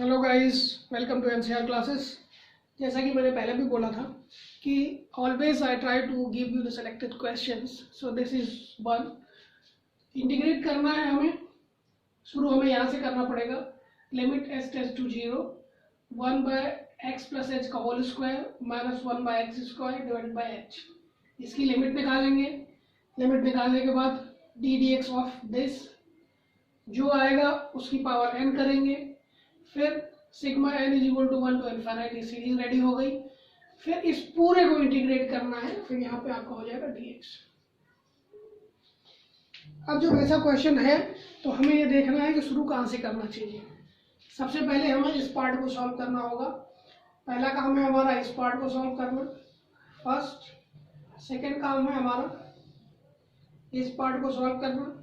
Hello guys, welcome to NCR classes. जैसा कि मैंने पहले भी बोला था कि always I try to give you the selected questions, so this is one. Integrate करना है हमें, शुरू हमें यहाँ से करना पड़ेगा। Limit as tends to 0 1 by x plus h का whole square minus 1 by x square divided by h. इसकी लिमिट निकालेंगे। लिमिट निकालने के बाद d d x of this जो आएगा उसकी पावर n करेंगे। फिर sigma n is equal to 1 to infinite, ये सीरीज रेडी हो गई। फिर इस पूरे को इंटीग्रेट करना है, फिर यहाँ पे आपका हो जाएगा dx। अब जब ऐसा क्वेश्चन है तो हमें ये देखना है कि शुरू कहाँ से करना चाहिए। सबसे पहले हमें इस पार्ट को सॉल्व करना होगा। पहला काम है हमारा इस पार्ट को सॉल्व करना, फर्स्ट। सेकेंड काम है हमारा इस पार्ट को सॉल्व करना।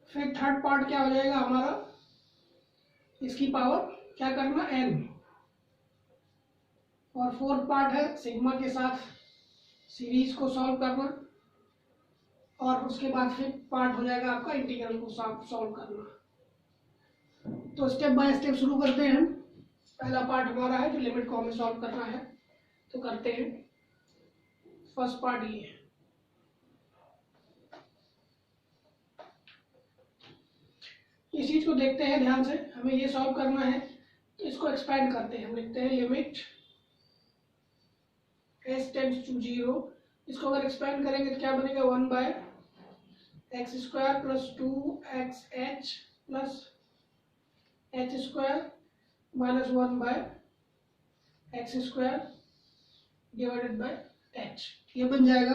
फिर थर्ड पार्ट क्या हो जाएगा हमारा, इसकी पावर क्या करना, n। और फोर्थ पार्ट है सिग्मा के साथ सीरीज को सॉल्व करना। और उसके बाद फिर पार्ट हो जाएगा आपका इंटीग्रल को सॉल्व करना। तो स्टेप बाय स्टेप शुरू करते हैं हम। पहला पार्ट हमारा है जो लिमिट को हमें सॉल्व करना है, तो करते हैं। फर्स्ट पार्ट ये है। इस चीज को देखते हैं ध्यान से, हमें ये सॉल्व करना है। तो इसको एक्सपेंड करते हैं, हम लिखते हैं लिमिट s टेंड्स टू 0। इसको अगर एक्सपेंड करेंगे तो क्या बनेगा, 1 by x square plus 2xh plus h square minus 1 by x square divided by h। ये बन जाएगा।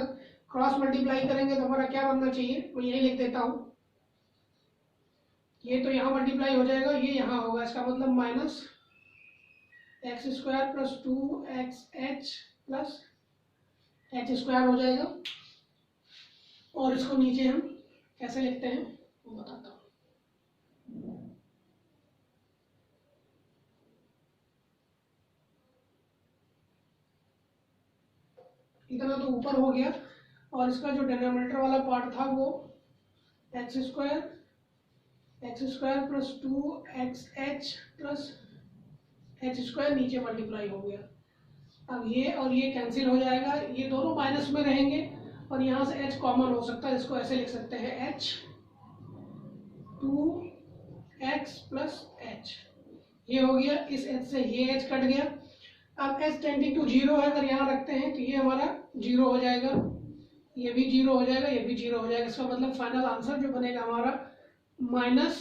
क्रॉस मल्टीप्लाई करेंगे तो हमारा क्या बनना चाहिए, मैं यही लिख देता हूँ। ये तो यहाँ मल्टीप्लाई हो जाएगा, ये यहाँ होगा, इसका मतलब minus x square plus 2xh plus h square हो जाएगा। और इसको नीचे हम कैसे लिखते हैं वो बताता हूँ। इतना तो ऊपर हो गया, और इसका जो डिनोमिनेटर वाला पार्ट था वो x square plus 2xh plus h square नीचे मल्टीप्लाई हो गया। अब ये और ये कैंसिल हो जाएगा, ये दोनों माइनस में रहेंगे और यहाँ से h कॉमन हो सकता है। इसको ऐसे लिख सकते हैं h 2x प्लस h। ये हो गया, इस h से ये h कट गया। अब h टेंडिंग टू 0 है, अगर यहाँ रखते हैं तो ये हमारा 0 हो जाएगा, ये भी 0 हो जाएगा, ये भी 0 हो जाएगा। इसका मतलब फाइनल आंसर जो बनेगा हमारा minus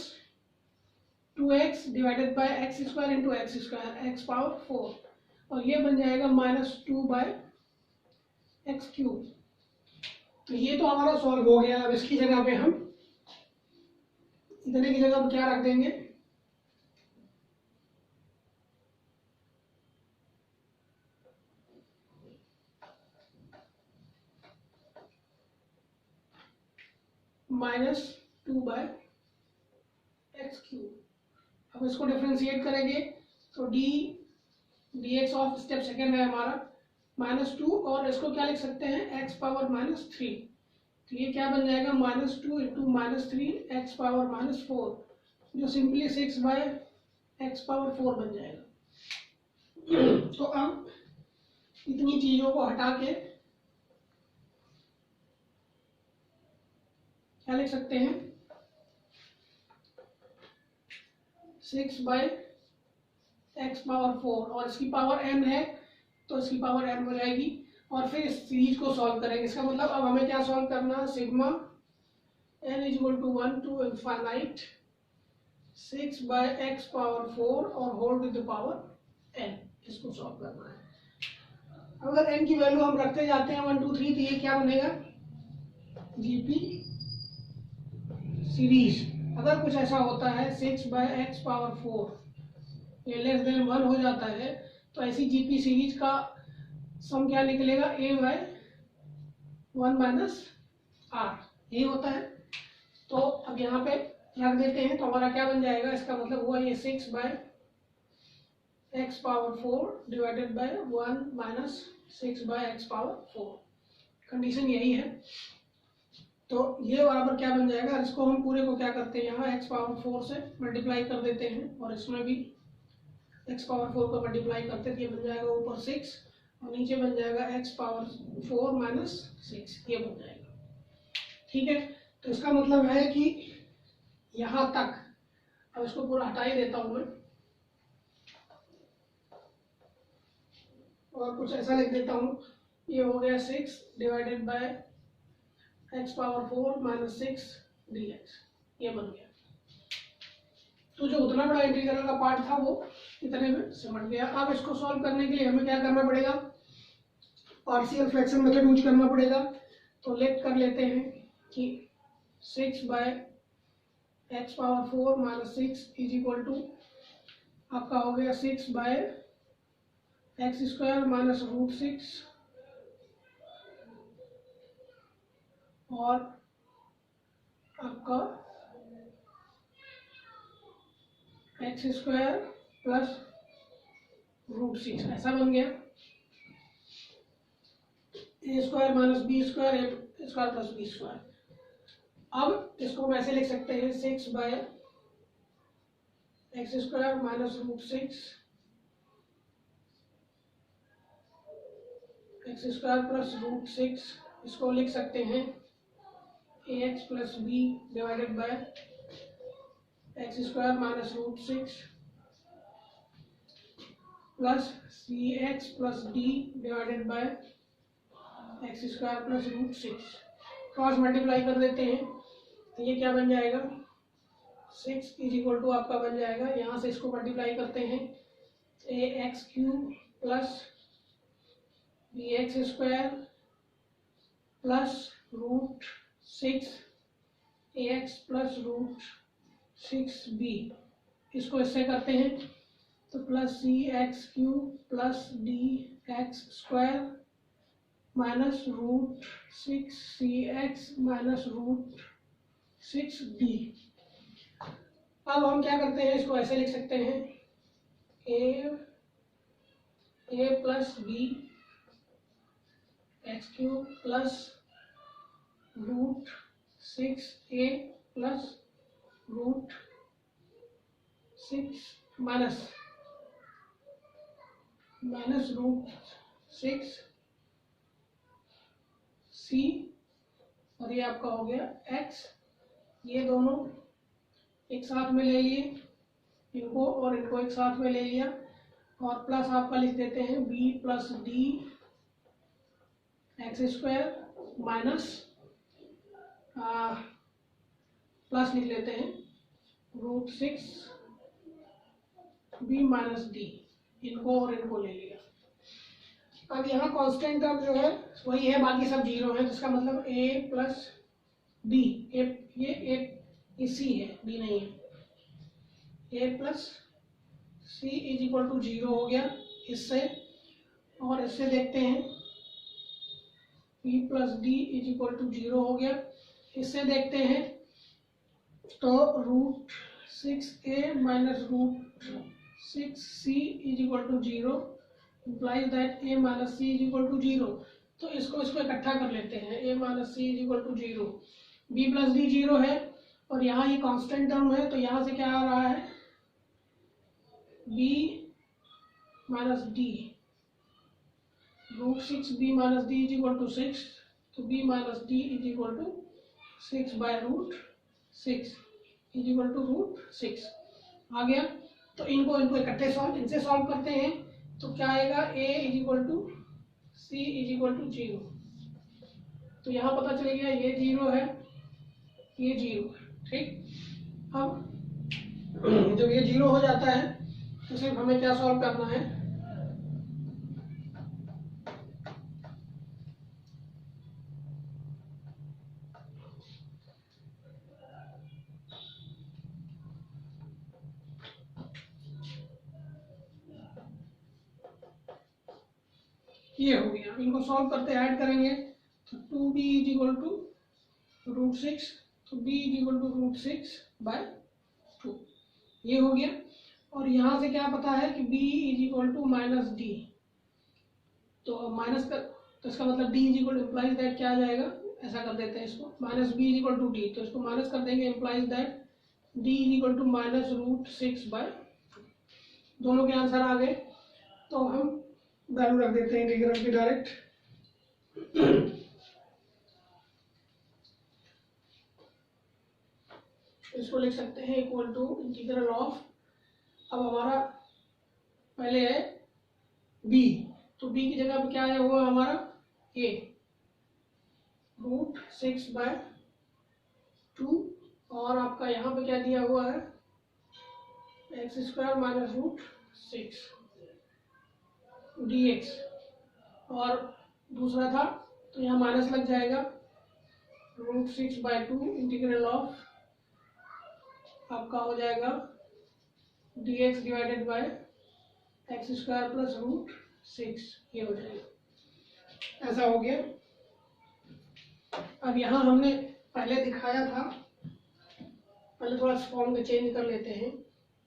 2x divided by x square into x square x power 4, और ये बन जाएगा माइनस 2 बाय एक्स क्यूब। तो ये तो हमारा सॉल्व हो गया। अब इसकी जगह पे हम इतने की जगह पे क्या रख देंगे, माइनस 2 बाय एक्स क्यूब। अब इसको डिफ्रेंशिएट करेंगे तो D x of step second है हमारा -2, और इसको क्या लिख सकते हैं, एक्स पावर -3। तो ये क्या बन जाएगा, -2 इंटू -3 एक्स पावर -4, जो सिंपली 6 बाय एक्स पावर 4 बन जाएगा। तो अब इतनी चीजों को हटा के क्या लिख सकते हैं, 6 बाय एक्स पावर 4, और इसकी पावर n है तो इसकी पावर n हो जाएगी। और फिर इस सीरीज को सॉल्व करेंगे। इसका मतलब अब हमें क्या सॉल्व करना है, sigma n is equal to 1 to infinite 6 by x power 4 और whole to the power n। इसको सॉल्व करना है। अगर n की वैल्यू हम रखते जाते हैं 1 2 3, तो ये क्या बनेगा, जीपी सीरीज। अगर कुछ ऐसा होता है 6 बाय एक्स पावर 4 ये लेस देन 1 हो जाता है, तो ऐसी जीपी सीरीज का सम क्या निकलेगा, a बाय 1 माइनस r, यही होता है। तो अब यहाँ पे रख देते हैं, तो हमारा क्या बन जाएगा, इसका मतलब हुआ ये 6 by x power 4 divided by 1 minus 6 by x power 4। Condition यही है। तो ये बराबर क्या बन जाएगा, इसको हम पूरे को क्या करते हैं, यहाँ x पावर 4 से मल्टीप्लाई कर देते हैं और इसमें भी x पावर 4 को मल्टीप्लाई करते हैं, ये बन जाएगा ऊपर 6 और नीचे बन जाएगा x पावर 4 माइनस 6, ये बन जाएगा। ठीक है, तो इसका मतलब है कि यहाँ तक, अब इसको पूरा हटा ही देता हूँ मैं और कुछ ऐसा लिख देता हूँ, ये हो गया 6 divided bye x power 4 minus 6 dx, ये बन गया। तो जो उतना बड़ा इंटीग्रल का पार्ट था वो इतने में सिमट गया। अब इसको सॉल्व करने के लिए हमें क्या करना पड़ेगा, पार्शियल फ्रैक्शन मेथड यूज करना पड़ेगा। तो लेट कर लेते हैं कि 6 by x power 4 minus 6 is equal to आपका हो गया 6 by x square minus root 6 और आपका एक्स स्क्वायर प्लस रूट 6, ऐसा बन गया। A square minus b square, a square plus b square. अब इसको हम ऐसे लिख सकते हैं 6 by x square minus root 6 x square plus root 6, इसको लिख सकते हैं a x plus b divided by x square minus root 6 plus c x plus d divided by x square plus root 6। Cross multiply कर देते हैं तो ये क्या बन जाएगा, 6 इज इक्वल टू आपका बन जाएगा, यहाँ से इसको मल्टीप्लाई करते हैं a x cube plus b x square plus root 6 a x plus root 6 b, इसको इससे करते हैं तो plus c x cube plus d x square minus root 6 c x minus root 6 d. अब हम क्या करते हैं, इसको ऐसे लिख सकते हैं a plus b x cube plus root 6 a plus root 6 minus root 6 c और ये आपका हो गया x, ये दोनों एक साथ में ले लिए, इनको और इनको एक साथ में ले लिया और प्लस आपका लिख देते हैं b plus d x square minus plus लिख लेते हैं रूट 6 बी माइनस डी, इनको और इनको ले लिया। अब यहाँ कांस्टेंट टर्म जो है वही है, बाकी सब जीरो है, जिसका मतलब a प्लस बी, ये सी है, बी नहीं है। a plus C is equal to 0 हो गया इससे, और इससे देखते हैं b plus D is equal to 0 हो गया, इससे देखते हैं तो root 6a minus root 6c is equal to 0 implies that a minus c is equal to 0। तो इसको इकट्ठा कर लेते हैं, a minus c is equal to 0, b plus d 0 है और यहाँ ये कांस्टेंट टर्म है, तो यहाँ से क्या आ रहा है b minus d root 6b minus d is equal to 6, तो b minus d is equal to 6 by root 6 is equal to root 6 आ गया। तो इनको इकट्ठे इनसे सॉल्व करते हैं तो क्या आएगा, a is equal to C is equal to 0। तो यहाँ पता चल गया ये 0 है, ये 0 है। ठीक, अब जब ये 0 हो जाता है तो सिर्फ हमें क्या सॉल्व करना है, ये हो गया। इनको सॉल्व करते ऐड करेंगे तो 2b is equal to root 6, तो b is equal to root 6 by 2, ये हो गया। और यहाँ से क्या पता है कि b is equal to minus D, तो माइनस का तो इसका मतलब d is equal to implies that क्या आ जाएगा, ऐसा कर देते हैं इसको, minus B is equal to D, तो इसको माइनस कर देंगे, implies that D is equal to minus root 6/2। दोनों के आंसर आ गए, तो हम वैल्यू रख देते हैं इंटीग्रल की डायरेक्ट। इसको लिख सकते हैं इक्वल टू इंटीग्रल ऑफ, अब हमारा पहले है b, तो b की जगह पे क्या है हुआ हमारा a, रूट 6/2, और आपका यहाँ पे क्या दिया हुआ है x² माइनस रूट 6 dx, और दूसरा था तो यहाँ माइनस लग जाएगा, रूट 6/2 इंटीग्रल ऑफ आपका हो जाएगा dx divided by x² plus root 6, ये हो जाएगा। ऐसा हो गया। अब यहाँ हमने पहले दिखाया था, पहले थोड़ा फॉर्म में चेंज कर लेते हैं,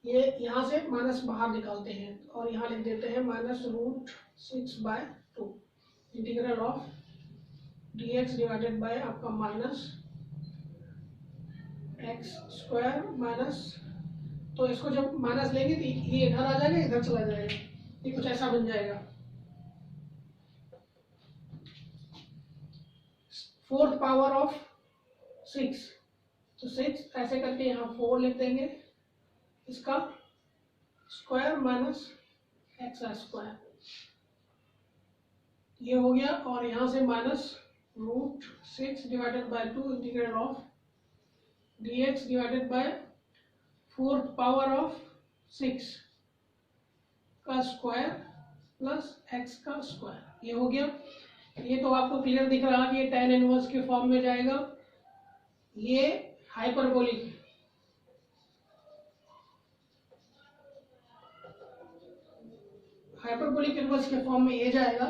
ये यहाँ से माइनस बाहर निकालते हैं और यहाँ लिख देते हैं minus root 6/2 integral of dx divided by आपका माइनस x² माइनस, तो इसको जब माइनस लेंगे तो ये इधर आ जाएगा, इधर चला जाएगा, ये कुछ ऐसा बन जाएगा। 4th पावर ऑफ 6, तो 6 ऐसे करके यहाँ 4 लिख देंगे, इसका स्क्वायर माइनस x², ये हो गया। और यहाँ से minus root 6 divided by 2 integral of dx divided by 4th power of 6 का स्क्वायर प्लस x का स्क्वायर, ये हो गया। ये तो आपको क्लियर दिख रहा है कि ये tan इनवर्स के फॉर्म में जाएगा, ये हाइपरबोलिक, हाइपरबोलिक इनवर्स के फॉर्म में ये जाएगा।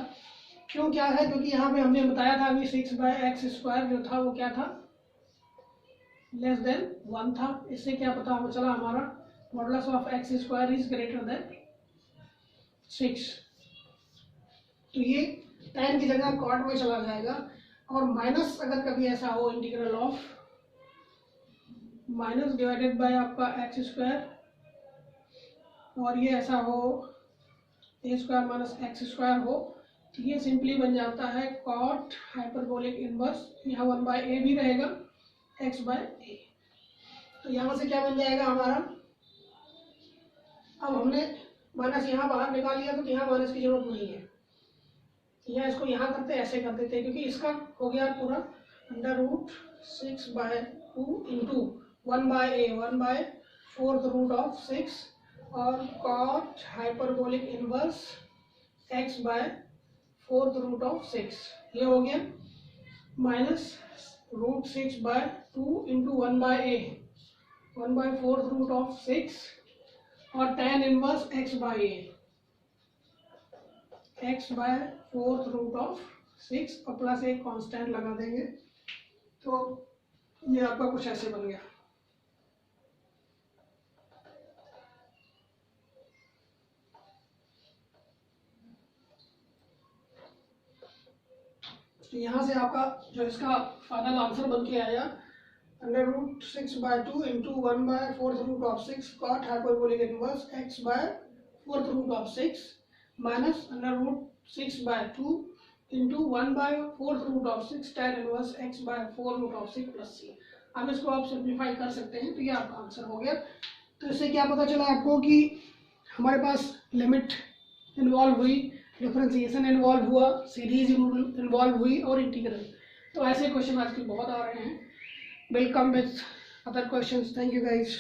क्यों, क्या है, क्योंकि यहाँ पे हमने बताया था कि 6/x² जो था वो क्या था, लेस देन 1 था। इससे क्या पता हमें चला हमारा modulus of x² is greater than 6, तो ये tan की जगह cot में चला जाएगा। और माइनस अगर कभी ऐसा हो, integral of minus divided by आपका x² और ये ऐसा हो a² माइनस x² हो, तो ये सिंपली बन जाता है cot हाइपरबोलिक इनवर्स, यहाँ 1/a भी रहेगा x/a, तो यहाँ से क्या बन जाएगा हमारा, अब हमने माइनस यहाँ बाहर निकाल लिया तो यहाँ माइनस की जरूरत नहीं है, या इसको यहाँ करते ऐसे कर देते हैं, क्योंकि इसका हो गया पूरा under root 6/2 into 1/a 1/4th root of 6 और cot hyperbolic inverse x/4th root of 6, ये हो गया minus root 6/2 into 1/a 1/4th root of 6 और tan inverse x/a x/4th root of 6 और प्लस एक कांस्टेंट लगा देंगे, तो ये आपका कुछ ऐसे बन गया। तो यहाँ से आपका जो इसका फाइनल आंसर बन के आया under root 6/2 into 1/4th root of 6 cot hyperbolic inverse x/4th root of 6 minus under root 6/2 into 1/4th root of 6 tan inverse x/4 root of 6 plus c। अब इसको आप सिंप्लीफाई कर सकते हैं, तो ये आपका आंसर हो गया। तो इससे क्या पता चला आपको कि हमारे पास लिमिट इन्वॉल्व हुई, डिफरेंशिएशन इन्वॉल्व हुआ, सीरीज इन्वॉल्व हुई और इंटीग्रल। तो ऐसे क्वेश्चन आजकल बहुत आ रहे हैं। Welcome with other questions. Thank you guys.